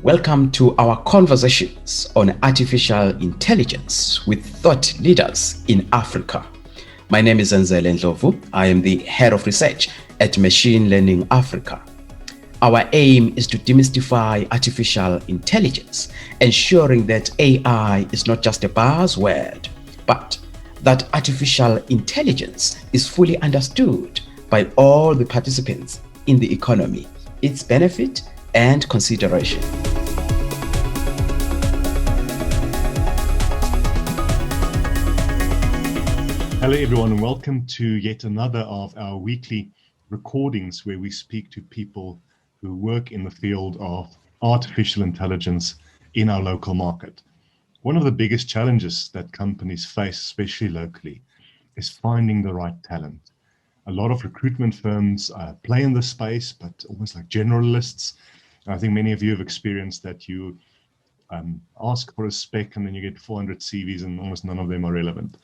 Welcome to our conversations on artificial intelligence with thought leaders in Africa. My name is Zenzele Ndlovu. I am the head of research at Machine Learning Africa. Our aim is to demystify artificial intelligence, ensuring that AI is not just a buzzword, but that artificial intelligence is fully understood by all the participants in the economy, its benefit and consideration. Hello everyone, and welcome to yet another of our weekly recordings where we speak to people who work in the field of artificial intelligence in our local market. One of the biggest challenges that companies face, especially locally, is finding the right talent. A lot of recruitment firms play in this space, but almost like generalists. I think many of you have experienced that you ask for a spec and then you get 400 CVs and almost none of them are relevant.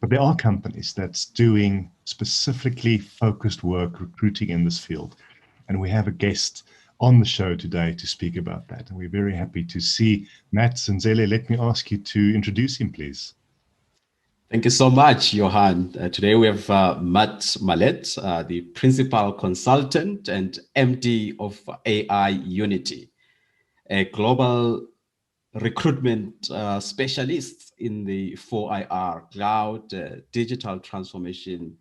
But there are companies that's doing specifically focused work recruiting in this field. And we have a guest on the show today to speak about that. And we're very happy to see Matt Zenzele. Let me ask you to introduce him, please. Thank you so much, Johan. Today we have Mallett, the principal consultant and MD of AI Unity, a global recruitment specialist in the 4IR cloud digital transformation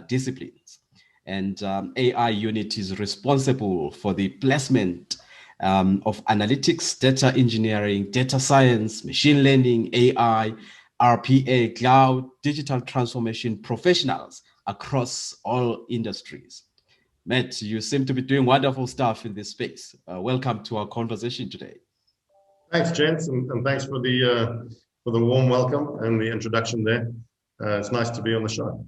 disciplines. And AI Unity is responsible for the placement of analytics, data engineering, data science, machine learning, AI, RPA, cloud, digital transformation professionals across all industries. Matt, you seem to be doing wonderful stuff in this space. Welcome to our conversation today. Thanks, gents, and thanks for the warm welcome and the introduction there. It's nice to be on the show.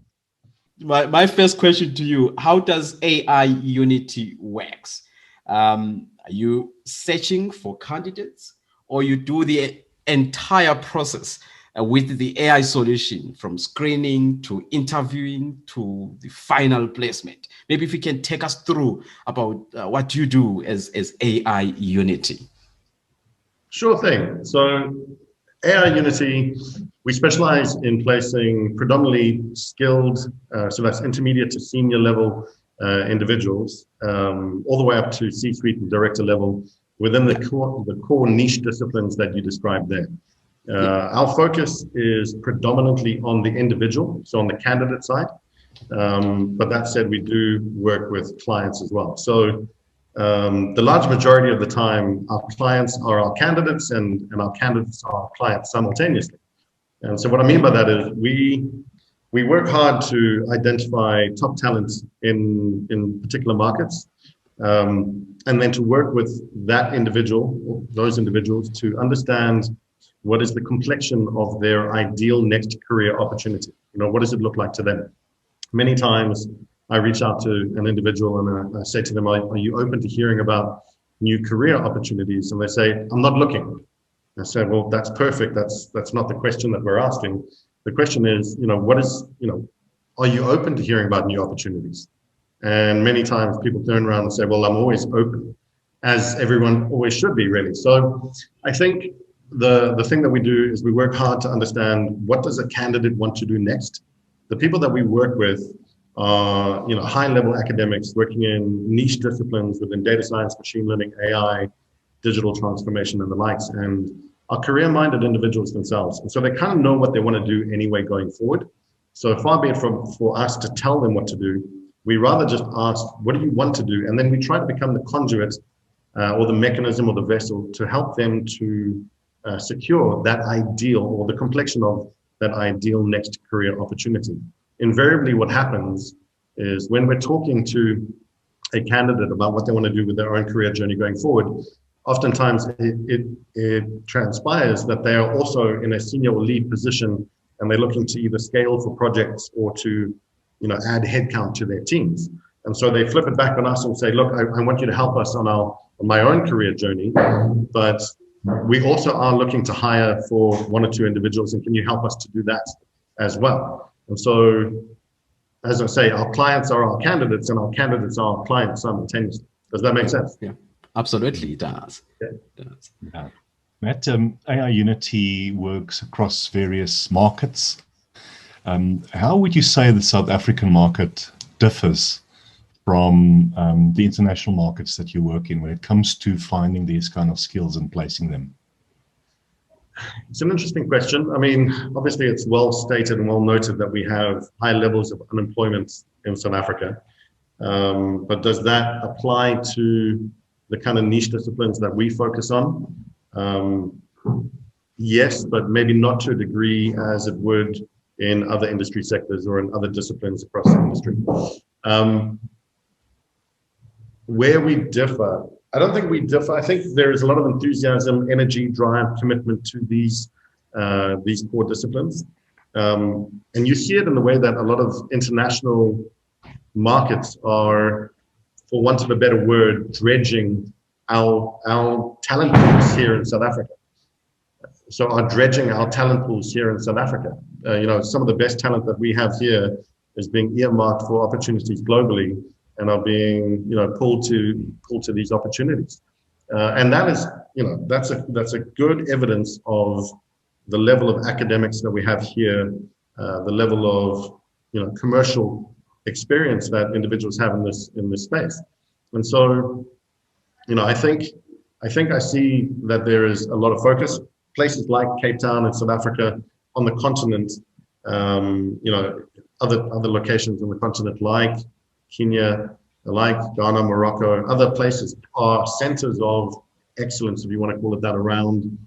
My first question to you: how does AI Unity works? Are you searching for candidates, or you do the entire process with the AI solution, from screening to interviewing to the final placement? Maybe if you can take us through about what you do as AI Unity. Sure thing. So AI Unity, we specialize in placing predominantly skilled, so that's intermediate to senior level individuals, all the way up to C-suite and director level within the core niche disciplines that you described there. Our focus is predominantly on the individual, so on the candidate side. But that said, we do work with clients as well. So the large majority of the time, our clients are our candidates and our candidates are our clients simultaneously. And so what I mean by that is we work hard to identify top talents in particular markets, and then to work with that individual, or those individuals, to understand what is the complexion of their ideal next career opportunity. What does it look like to them? Many times I reach out to an individual and I say to them, are you open to hearing about new career opportunities? And they say, I'm not looking. I say, well, that's perfect. That's not the question that we're asking. The question is, are you open to hearing about new opportunities? And many times people turn around and say, well, I'm always open, as everyone always should be, really. So I think the thing that we do is we work hard to understand, what does a candidate want to do next? The people that we work with are high-level academics working in niche disciplines within data science, machine learning, AI, digital transformation, and the likes, and are career-minded individuals themselves. And so they kind of know what they want to do anyway going forward. So far be it for us to tell them what to do. We rather just ask, what do you want to do? And then we try to become the conduit or the mechanism or the vessel to help them to secure that ideal, or the complexion of that ideal next career opportunity. Invariably, what happens is when we're talking to a candidate about what they want to do with their own career journey going forward, oftentimes it transpires that they are also in a senior or lead position, and they're looking to either scale for projects or to add headcount to their teams. And so they flip it back on us and say, look, I want you to help us on my own career journey, but we also are looking to hire for one or two individuals, and can you help us to do that as well? And so, as I say, our clients are our candidates and our candidates are our clients simultaneously. Does that make sense? Yeah. Absolutely, it does. Yeah. It does. Yeah. Matt, AI Unity works across various markets. How would you say the South African market differs from the international markets that you work in when it comes to finding these kind of skills and placing them? It's an interesting question. I mean, obviously, it's well stated and well noted that we have high levels of unemployment in South Africa. But does that apply to the kind of niche disciplines that we focus on? Yes, but maybe not to a degree as it would in other industry sectors or in other disciplines across the industry. Where we differ, I don't think we differ. I think there is a lot of enthusiasm, energy, drive, commitment to these core disciplines. And you see it in the way that a lot of international markets are, for want of a better word, dredging our talent pools here in South Africa. So are dredging our talent pools here in South Africa. Some of the best talent that we have here is being earmarked for opportunities globally and are being, pulled to these opportunities. And that is, that's a good evidence of the level of academics that we have here, the level of, commercial experience that individuals have in this space. And so, I think I see that there is a lot of focus. Places like Cape Town in South Africa, on the continent, other locations on the continent like Kenya, like Ghana, Morocco, other places are centers of excellence, if you want to call it that, around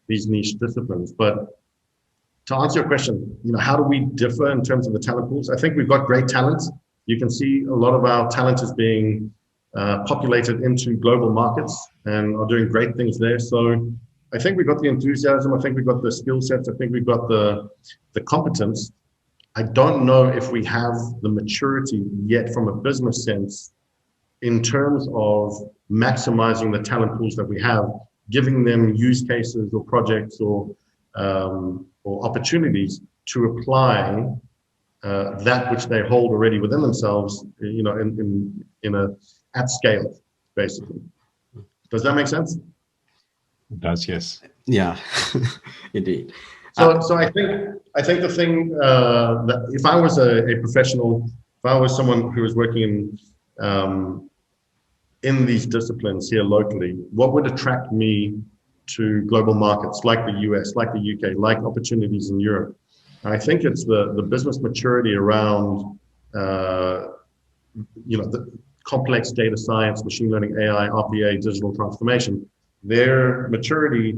these niche disciplines. But to answer your question, how do we differ in terms of the talent pools? I think we've got great talent. You can see a lot of our talent is being populated into global markets and are doing great things there. So I think we've got the enthusiasm. I think we've got the skill sets. I think we've got the competence. I don't know if we have the maturity yet from a business sense in terms of maximizing the talent pools that we have, giving them use cases or projects or opportunities to apply that which they hold already within themselves, at scale, basically. Does that make sense? It does, yes. Yeah, indeed. So I think the thing that if I was a professional, if I was someone who was working in these disciplines here locally, what would attract me to global markets like the US, like the UK, like opportunities in Europe? I think it's the business maturity around the complex data science, machine learning, AI, RPA, digital transformation. Their maturity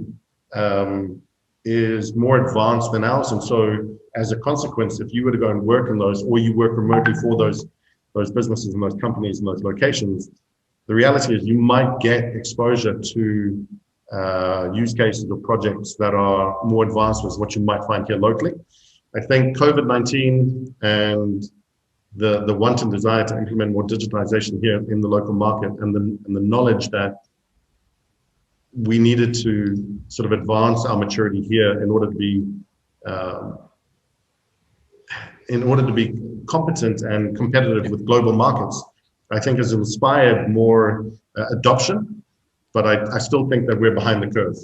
is more advanced than ours. And so as a consequence, if you were to go and work in those, or you work remotely for those businesses and those companies and those locations, the reality is you might get exposure to use cases or projects that are more advanced with what you might find here locally. I think COVID-19 and the want and desire to implement more digitization here in the local market and the knowledge that we needed to sort of advance our maturity here in order to be competent and competitive with global markets, I think has inspired more adoption, but I still think that we're behind the curve.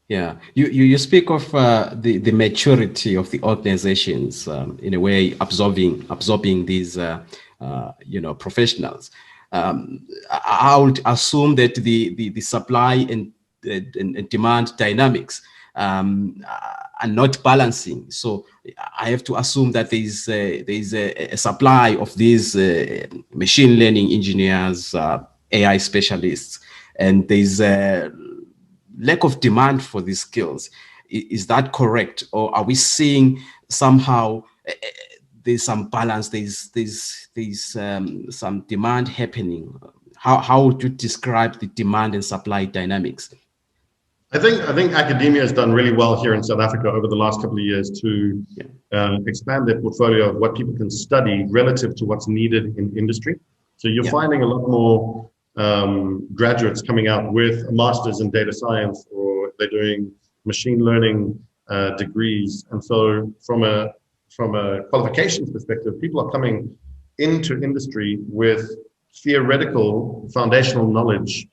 Yeah, you speak of the maturity of the organizations in a way absorbing these professionals. I would assume that the supply and demand dynamics are not balancing. So I have to assume that there is a supply of these machine learning engineers, AI specialists, and there's a lack of demand for these skills. Is that correct? Or are we seeing somehow there's some balance, there's some demand happening? How would you describe the demand and supply dynamics? I think academia has done really well here in South Africa over the last couple of years to expand their portfolio of what people can study relative to what's needed in industry. So you're finding a lot more graduates coming out with a master's in data science, or they're doing machine learning degrees. And so from a qualifications perspective, people are coming into industry with theoretical foundational knowledge.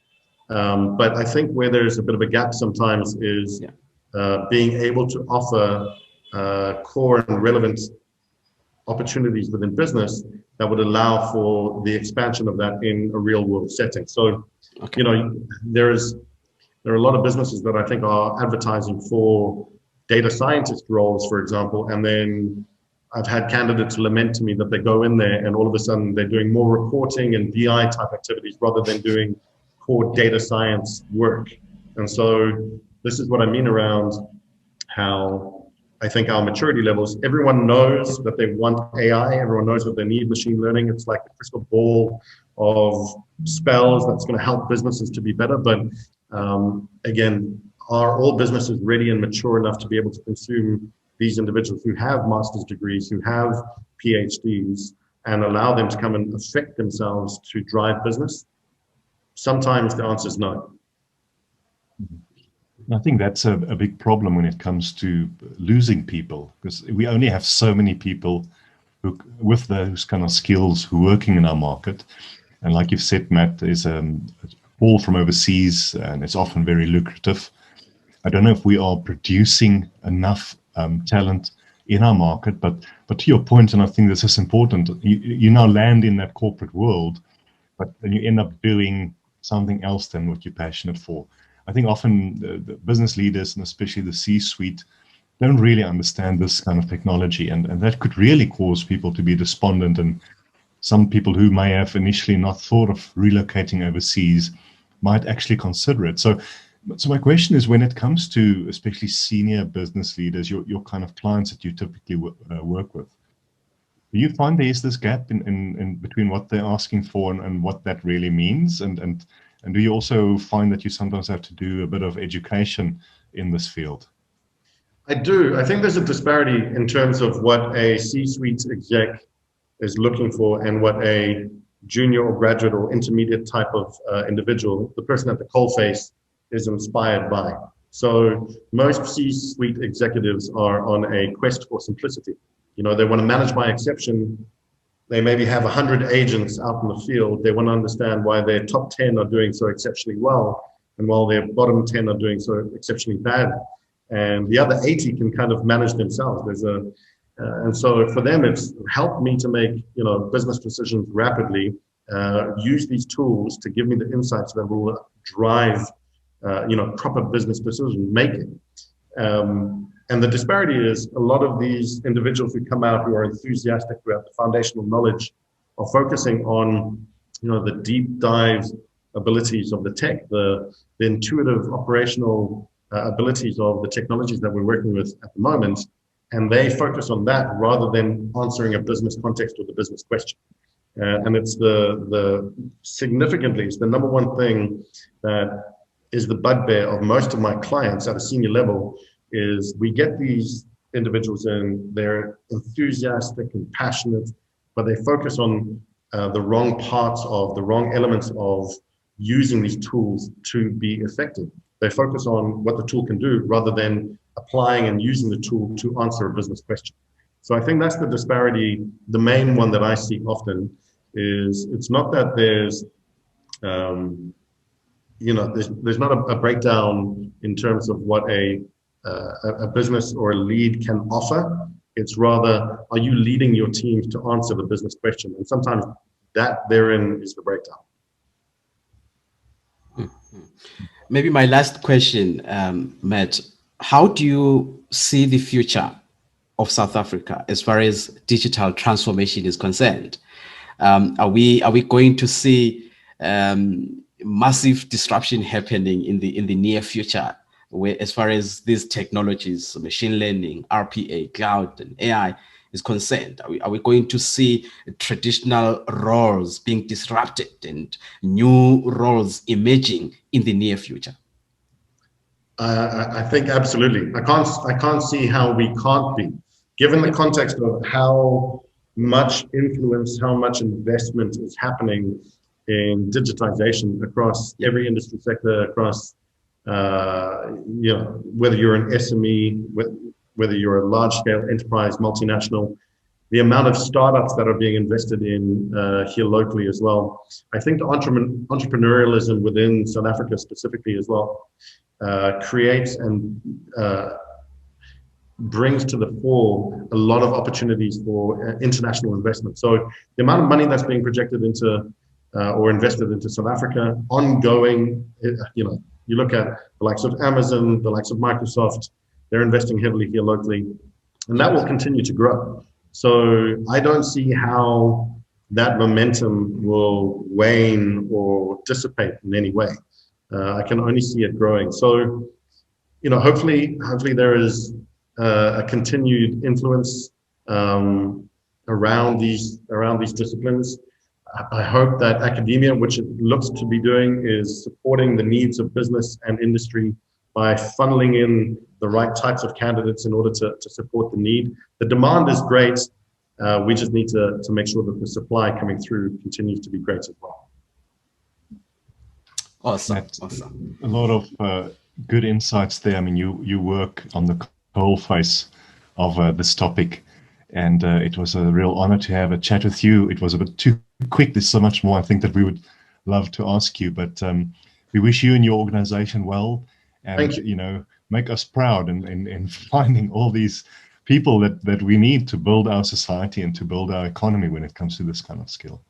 But I think where there's a bit of a gap sometimes is being able to offer core and relevant opportunities within business that would allow for the expansion of that in a real world setting. So, you know, there are a lot of businesses that I think are advertising for data scientist roles, for example, and then I've had candidates lament to me that they go in there and all of a sudden they're doing more reporting and BI type activities rather than doing core data science work. And so this is what I mean around how I think our maturity levels, everyone knows that they want AI, everyone knows that they need machine learning. It's like the crystal ball of spells that's going to help businesses to be better. But again, are all businesses ready and mature enough to be able to consume these individuals who have master's degrees, who have PhDs, and allow them to come and affect themselves to drive business? Sometimes the answer is no. I think that's a big problem when it comes to losing people, because we only have so many people who, with those kind of skills, who are working in our market. And like you've said, Matt, there's a call from overseas, and it's often very lucrative. I don't know if we are producing enough talent in our market, but to your point, and I think this is important, you now land in that corporate world, but then you end up doing something else than what you're passionate for. I think often the business leaders, and especially the C-suite, don't really understand this kind of technology, and that could really cause people to be despondent, and some people who may have initially not thought of relocating overseas might actually consider it. So my question is, when it comes to especially senior business leaders, your kind of clients that you typically work with, do you find there is this gap in between what they're asking for and what that really means? And do you also find that you sometimes have to do a bit of education in this field? I do. I think there's a disparity in terms of what a C-suite exec is looking for and what a junior or graduate or intermediate type of individual, the person at the coalface, is inspired by. So most C-suite executives are on a quest for simplicity. You know, they want to manage by exception. They maybe have 100 agents out in the field. They want to understand why their top 10 are doing so exceptionally well, and while their bottom 10 are doing so exceptionally bad. And the other 80 can kind of manage themselves. And so for them, it's helped me to make, you know, business decisions rapidly, use these tools to give me the insights that will drive, you know, proper business decision making. And the disparity is a lot of these individuals who come out who are enthusiastic, who have the foundational knowledge, are focusing on, you know, the deep dive abilities of the tech, the intuitive operational abilities of the technologies that we're working with at the moment. And they focus on that rather than answering a business context or the business question. And it's significantly, it's the number one thing that is the bugbear of most of my clients at a senior level. Is we get these individuals in, they're enthusiastic and passionate, but they focus on the wrong parts of, the wrong elements of using these tools to be effective. They focus on what the tool can do rather than applying and using the tool to answer a business question. So I think that's the disparity. The main one that I see often is it's not that there's, you know, there's not a breakdown in terms of what a business or a lead can offer. It's rather, are you leading your teams to answer the business question? And sometimes that therein is the breakdown. Maybe my last question, Matt, how do you see the future of South Africa as far as digital transformation is concerned? Are we going to see massive disruption happening in the near future, where, as far as these technologies, machine learning, RPA, cloud, and AI is concerned? Are we going to see traditional roles being disrupted and new roles emerging in the near future? I think absolutely. I can't see how we can't be, given the context of how much influence, how much investment is happening in digitization across every industry sector, across you know, whether you're an SME, whether you're a large-scale enterprise, multinational. the amount of startups that are being invested in here locally as well. I think the entrepreneurialism within South Africa specifically as well creates and brings to the fore a lot of opportunities for international investment. So the amount of money that's being projected into or invested into South Africa, ongoing, you look at the likes of Amazon, the likes of Microsoft, they're investing heavily here locally, and that will continue to grow. So I don't see how that momentum will wane or dissipate in any way. I can only see it growing. So, hopefully there is a continued influence around these disciplines. I hope that academia, which it looks to be doing, is supporting the needs of business and industry by funneling in the right types of candidates in order to support the need. The demand is great. We just need to make sure that the supply coming through continues to be great as well. Awesome. A lot of good insights there. I mean, you work on the whole face of this topic, and it was a real honor to have a chat with you. It was a bit too quick. There's so much more I think that we would love to ask you, but we wish you and your organization well, and make us proud in finding all these people that we need to build our society and to build our economy when it comes to this kind of skill.